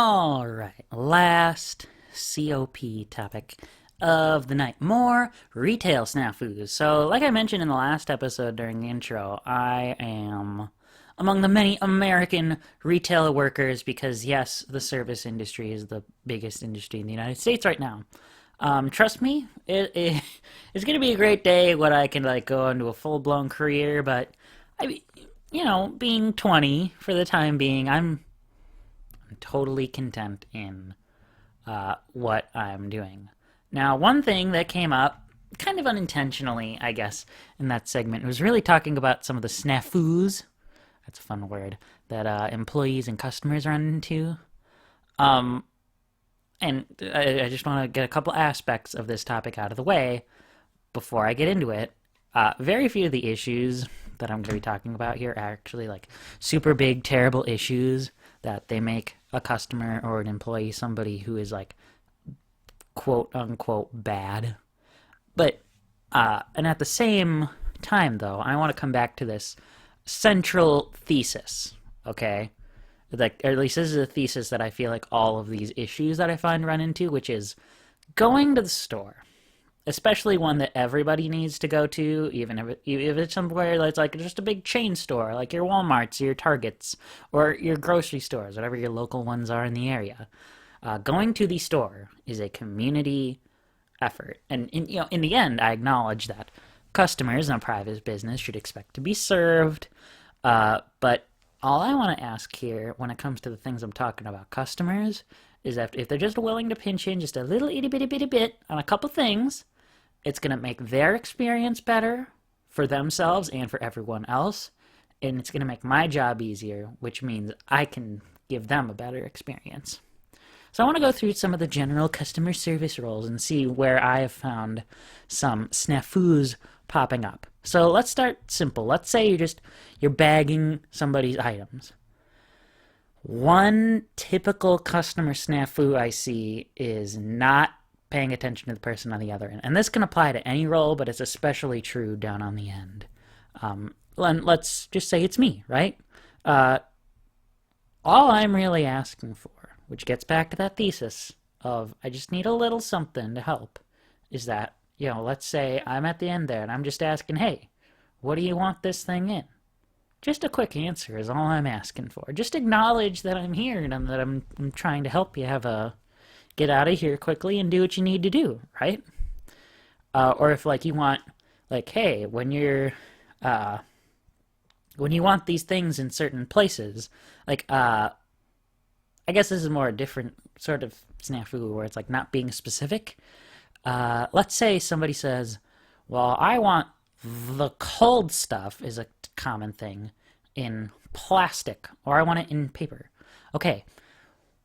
All right, last COP topic of the night. More retail snafus. So, like I mentioned in the last episode during the intro, I am among the many American retail workers because, yes, the service industry is the biggest industry in the United States right now. Trust me, it's gonna be a great day when I can like go into a full blown career. But I, being 20 for the time being, I'm totally content in what I'm doing. Now, one thing that came up, kind of unintentionally, I guess, in that segment was really talking about some of the snafus. That's a fun word that employees and customers run into. Um, and I just want to get a couple aspects of this topic out of the way before I get into it. Very few of the issues that I'm going to be talking about here are actually like super big, terrible issues that they make a customer or an employee somebody who is like quote unquote bad. But, and at the same time though, I want to come back to this central thesis, okay? Like, or at least this is a thesis that I feel like all of these issues that I find run into, which is going to the store, especially one that everybody needs to go to, even if it's somewhere that's like just a big chain store, like your Walmarts, your Targets, or your grocery stores, whatever your local ones are in the area. Going to the store is a community effort, and in the end, I acknowledge that customers in a private business should expect to be served. But all I want to ask here, when it comes to the things I'm talking about, customers, is that if they're just willing to pinch in just a little itty bitty bitty bit on a couple things, it's going to make their experience better for themselves and for everyone else. And it's going to make my job easier, which means I can give them a better experience. So I want to go through some of the general customer service roles and see where I have found some snafus popping up. So let's start simple. Let's say you're bagging somebody's items. One typical customer snafu I see is not paying attention to the person on the other end. And this can apply to any role, but it's especially true down on the end. Let's just say it's me, right? All I'm really asking for, which gets back to that thesis of I just need a little something to help, is that, let's say I'm at the end there and I'm just asking, hey, what do you want this thing in? Just a quick answer is all I'm asking for. Just acknowledge that I'm here and that I'm trying to help you get out of here quickly and do what you need to do, right? Or if like you want, like, hey, when you want these things in certain places, like, I guess this is more a different sort of snafu where it's like not being specific. Let's say somebody says, well, I want the cold stuff is a common thing in plastic, or I want it in paper. Okay,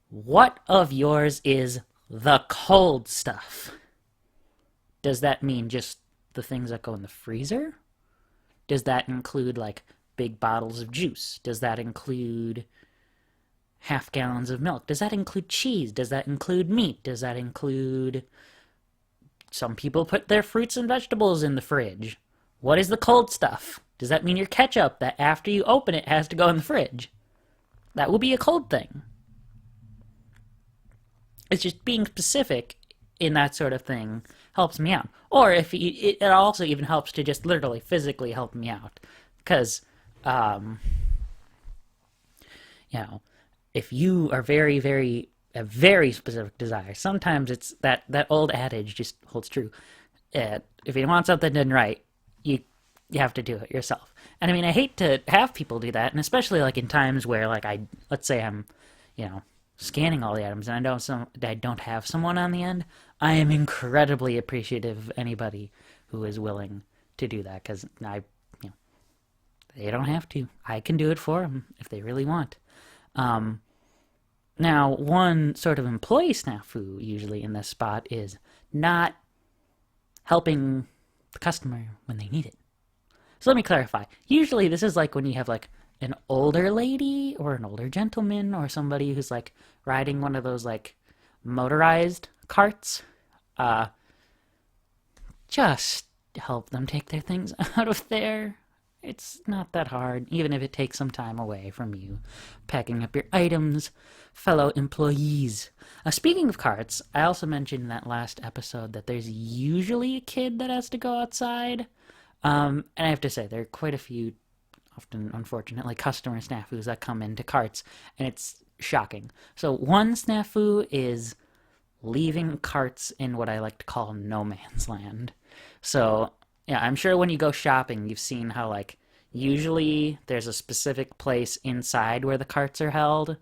what of yours is the cold stuff? Does that mean just the things that go in the freezer? Does that include like big bottles of juice? Does that include half gallons of milk? Does that include cheese? Does that include meat? Does that include... Some people put their fruits and vegetables in the fridge. What is the cold stuff? Does that mean your ketchup that after you open it has to go in the fridge? That will be a cold thing. It's just being specific in that sort of thing helps me out. Or if it also even helps to just literally physically help me out. Because, if you are a very specific desire, sometimes it's that old adage just holds true. If you want something done right, you have to do it yourself. And I mean, I hate to have people do that, and especially like in times where like let's say I'm, scanning all the items and I don't have someone on the end. I am incredibly appreciative of anybody who is willing to do that, because they don't have to. I can do it for them if they really want. Now, one sort of employee snafu usually in this spot is not helping the customer when they need it. So let me clarify. Usually this is like when you have like an older lady or an older gentleman or somebody who's like riding one of those like motorized carts. Just help them take their things out of there It's not that hard, even if it takes some time away from you packing up your items, fellow employees. Speaking of carts, I also mentioned in that last episode that there's usually a kid that has to go outside. And I have to say, there are quite a few, often unfortunately, customer snafus that come into carts, and it's shocking. So one snafu is leaving carts in what I like to call no man's land. So, yeah, I'm sure when you go shopping, you've seen how, like, usually there's a specific place inside where the carts are held,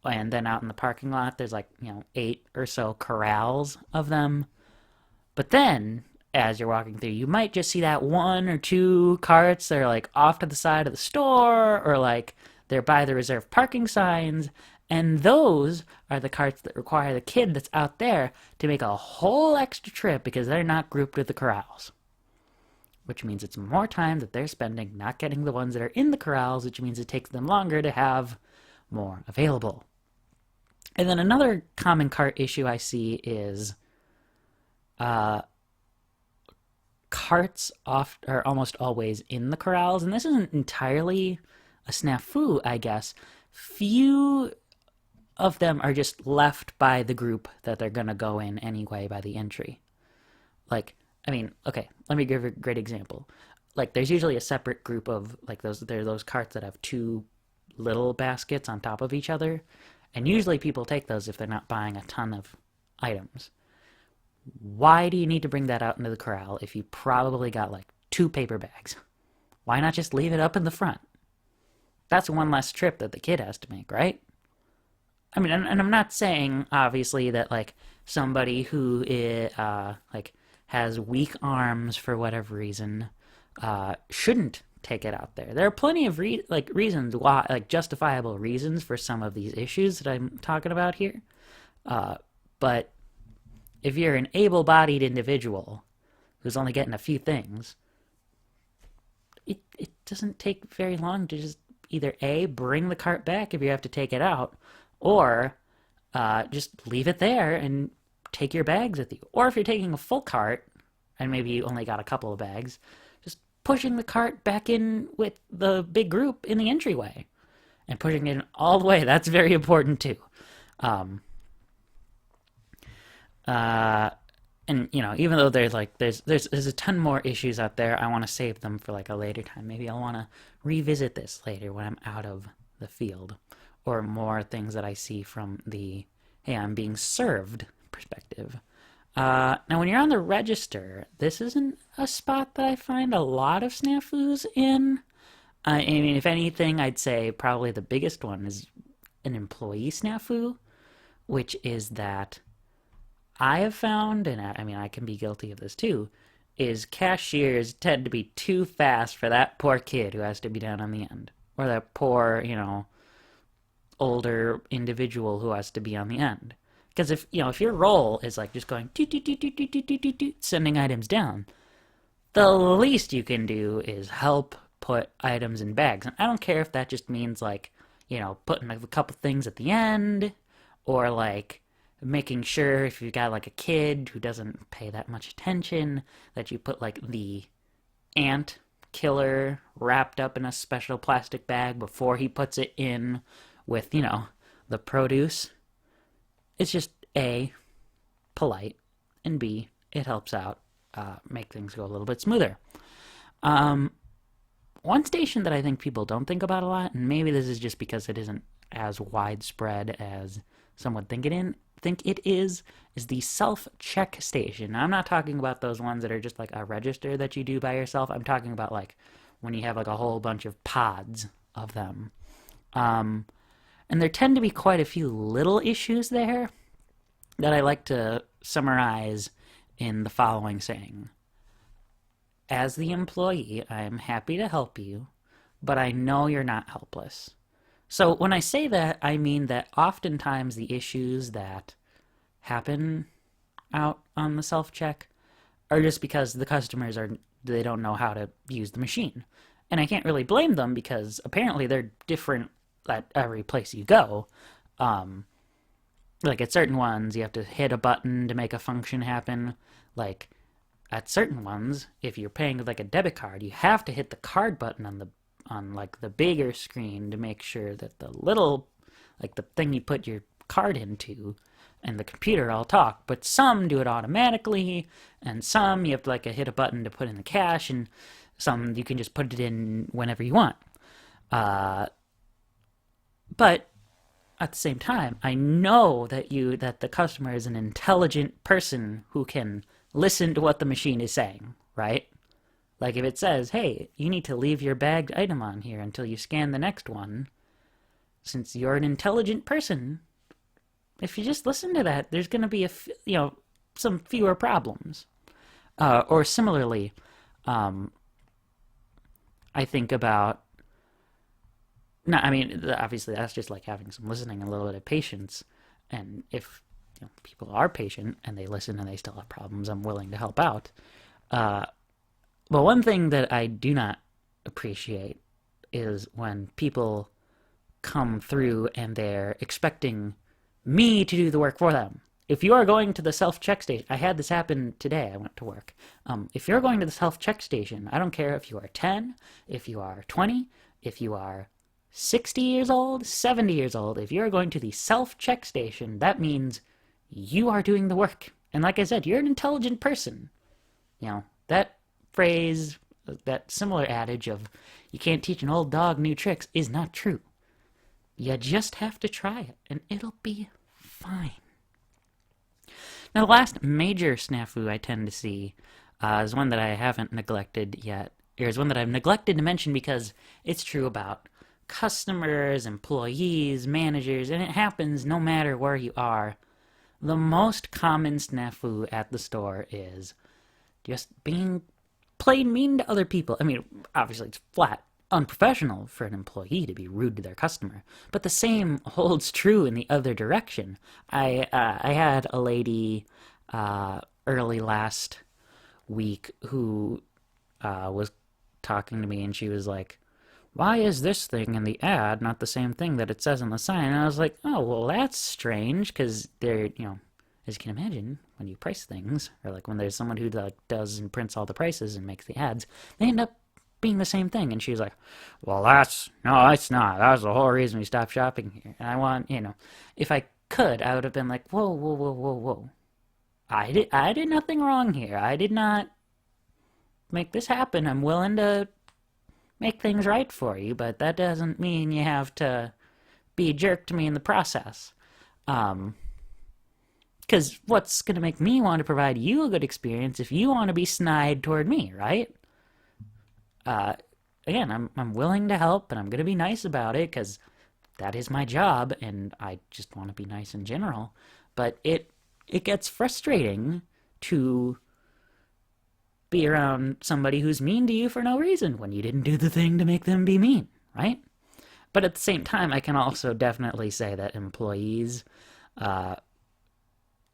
and then out in the parking lot, there's like, 8 or so corrals of them. But then, as you're walking through, you might just see that 1 or 2 carts that are like off to the side of the store, or like they're by the reserved parking signs, and those are the carts that require the kid that's out there to make a whole extra trip because they're not grouped with the corrals. Which means it's more time that they're spending not getting the ones that are in the corrals, which means it takes them longer to have more available. And then another common cart issue I see is carts are almost always in the corrals, and this isn't entirely a snafu, I guess. Few of them are just left by the group that they're gonna go in anyway by the entry. Like, I mean, okay, let me give a great example. Like, there's usually a separate group of, like, there are those carts that have 2 little baskets on top of each other, and usually people take those if they're not buying a ton of items. Why do you need to bring that out into the corral if you probably got, like, 2 paper bags? Why not just leave it up in the front? That's one less trip that the kid has to make, right? I mean, and I'm not saying, obviously, that, like, somebody who is, like, has weak arms for whatever reason, shouldn't take it out there. There are plenty of reasons why, like, justifiable reasons for some of these issues that I'm talking about here. But if you're an able-bodied individual who's only getting a few things, it doesn't take very long to just either A, bring the cart back if you have to take it out, or just leave it there and take your bags with you. Or if you're taking a full cart, and maybe you only got a couple of bags, just pushing the cart back in with the big group in the entryway. And pushing it all the way, that's very important too. And even though there's a ton more issues out there, I want to save them for like a later time. Maybe I'll want to revisit this later when I'm out of the field, or more things that I see from the "hey, I'm being served" perspective. Now, when you're on the register, this isn't a spot that I find a lot of snafus in. I mean, if anything, I'd say probably the biggest one is an employee snafu, which is that I have found, and I mean, I can be guilty of this too, is cashiers tend to be too fast for that poor kid who has to be down on the end. Or that poor, older individual who has to be on the end. Because if your role is like just going doot, doot, doot, doot, doot, doot, doot, doot, sending items down, the least you can do is help put items in bags. And I don't care if that just means like, putting a couple things at the end, or like making sure if you've got like a kid who doesn't pay that much attention, that you put like the ant killer wrapped up in a special plastic bag before he puts it in with, the produce. It's just A, polite, and B, it helps out make things go a little bit smoother. One station that I think people don't think about a lot, and maybe this is just because it isn't as widespread as some would think it is the self-check station. Now, I'm not talking about those ones that are just like a register that you do by yourself. I'm talking about like when you have like a whole bunch of pods of them. And there tend to be quite a few little issues there that I like to summarize in the following saying. As the employee, I am happy to help you, but I know you're not helpless. So when I say that, I mean that oftentimes the issues that happen out on the self-check are just because the customers they don't know how to use the machine. And I can't really blame them because apparently they're different at every place you go. Like at certain ones, you have to hit a button to make a function happen. Like at certain ones, if you're paying with like a debit card, you have to hit the card button on like the bigger screen to make sure that the little, like the thing you put your card into and the computer all talk. But some do it automatically, and some you have to like hit a button to put in the cash, and some you can just put it in whenever you want. But at the same time, I know that the customer is an intelligent person who can listen to what the machine is saying, right? Like if it says, hey, you need to leave your bagged item on here until you scan the next one, since you're an intelligent person, if you just listen to that, there's going to be some fewer problems. Or similarly, I think about, no, I mean, obviously that's just like having some listening and a little bit of patience. And if people are patient and they listen and they still have problems, I'm willing to help out. But one thing that I do not appreciate is when people come through and they're expecting me to do the work for them. If you are going to the self-check station, I had this happen today, I went to work. If you're going to the self-check station, I don't care if you are 10, if you are 20, if you are 60 years old, 70 years old, if you're going to the self-check station, that means you are doing the work. And like I said, you're an intelligent person. That phrase, that similar adage of you can't teach an old dog new tricks is not true. You just have to try it, and it'll be fine. Now, the last major snafu I tend to see is one that I haven't neglected yet, or is one that I've neglected to mention because it's true about customers, employees, managers, and it happens no matter where you are. The most common snafu at the store is just being plain mean to other people. I mean, obviously it's flat unprofessional for an employee to be rude to their customer, but the same holds true in the other direction. I had a lady early last week who was talking to me, and she was like, why is this thing in the ad not the same thing that it says on the sign? And I was like, oh, well, that's strange, because they're, as you can imagine, when you price things, or like when there's someone who does and prints all the prices and makes the ads, they end up being the same thing. And she was like, well, no, it's not. That was the whole reason we stopped shopping here. And I want, if I could, I would have been like, whoa, whoa, whoa, whoa, whoa. I did nothing wrong here. I did not make this happen. I'm willing to make things right for you, but that doesn't mean you have to be a jerk to me in the process. Because what's going to make me want to provide you a good experience if you want to be snide toward me, right? Again, I'm willing to help, and I'm going to be nice about it, because that is my job, and I just want to be nice in general. But it gets frustrating to be around somebody who's mean to you for no reason when you didn't do the thing to make them be mean, right? But at the same time, I can also definitely say that employees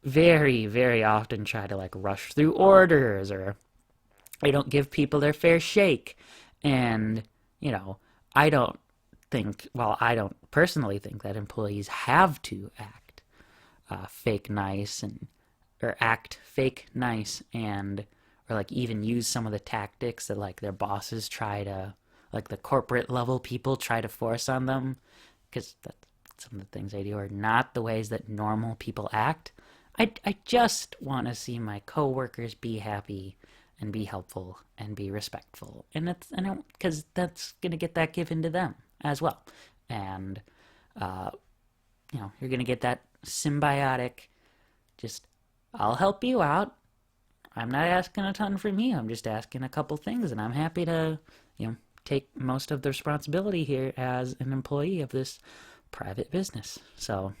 very, very often try to rush through orders, or they don't give people their fair shake. And, I don't personally think that employees have to act fake nice, or act fake nice, or even use some of the tactics that their bosses try to, the corporate level people try to force on them, because that's some of the things they do are not the ways that normal people act. I just want to see my coworkers be happy and be helpful and be respectful, and because that's gonna get that given to them as well, and you're gonna get that symbiotic. Just, I'll help you out. I'm not asking a ton from you. I'm just asking a couple things, and I'm happy to take most of the responsibility here as an employee of this private business. So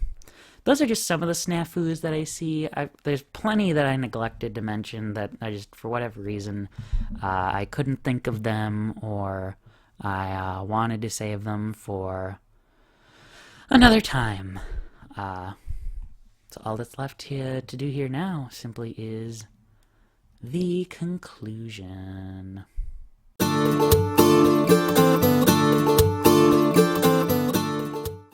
those are just some of the snafus that I see. There's plenty that I neglected to mention that I just, for whatever reason, I couldn't think of them, or I wanted to save them for another time. So all that's left here to do here now simply is the conclusion.